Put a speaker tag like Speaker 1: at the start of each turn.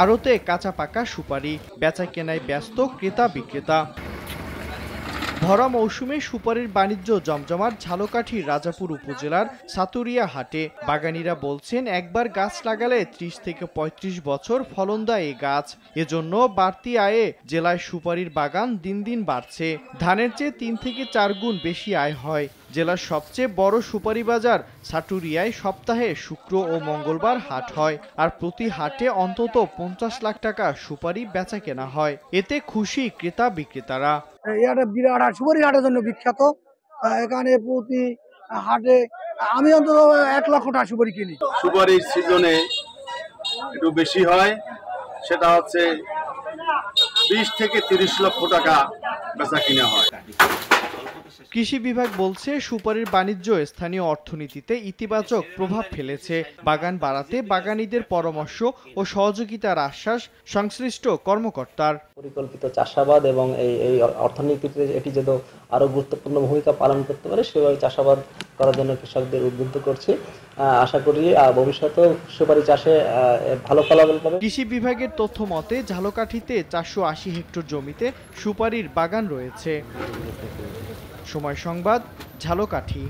Speaker 1: আড়তে কাঁচা পাকা সুপারি, বেচা কেনায় ব্যস্ত ক্রেতা বিক্রেতা। ভরা মৌসুমে সুপারির বাণিজ্য জমজমাট ঝালকাঠির রাজাপুর উপজেলার সাতুরিয়া হাটে। বাগানীরা বলছেন, একবার গাছ লাগালে ৩০ থেকে ৩৫ বছর ফলন দেয় এই গাছ। এজন্য বাড়তি আয়ে জেলায় সুপারির বাগান দিন দিন বাড়ছে। ধানের চেয়ে ৩ থেকে ৪ গুণ বেশি আয় হয়। জেলার সবচেয়ে বড় সুপারি বাজার সাটুরিয়ায় সপ্তাহে শুক্র ও মঙ্গলবার হাট হয়, আর প্রতি হাটে অন্তত ৫০ লাখ টাকা সুপারি বেচা কেনা হয়। এতে খুশি ক্রেতা বিক্রেতারা।
Speaker 2: এটা বিরাট হাট, সুপারি হাটের জন্য বিখ্যাত। এখানে প্রতি হাটে আমি অন্তত ১ লক্ষ টাকা সুপারি কিনি।
Speaker 3: সুপারির সিজনে একটু বেশি হয়, সেটা হচ্ছে ২০ থেকে ৩০ লক্ষ টাকা বেচা কিনা হয়।
Speaker 1: কৃষি বিভাগ বলছে, সুপারির বাণিজ্য স্থানীয় অর্থনীতিতে ইতিবাচক প্রভাব ফেলেছে। বাগান বাড়াতে বাগানীদের পরামর্শ ও সহযোগিতার আশ্বাস সংশ্লিষ্ট কর্মকর্তার।
Speaker 4: পরিকল্পিত চাষাবাদ এবং এই অর্থনীতিতে এটি যেন আরো গুরুত্বপূর্ণ ভূমিকা পালন করতে পারে, সেভাবে চাষাবাদ করার জন্য কৃষকদের উদ্বুদ্ধ করছি। আশা করি ভবিষ্যতেও সুপারি চাষে ভালো ফলাফল পাবে।
Speaker 1: কৃষি বিভাগের তথ্য মতে ঝালকাঠিতে ৪৮০ হেক্টর জমিতে সুপারির বাগান রয়েছে। সময় সংবাদ, ঝালকাঠি।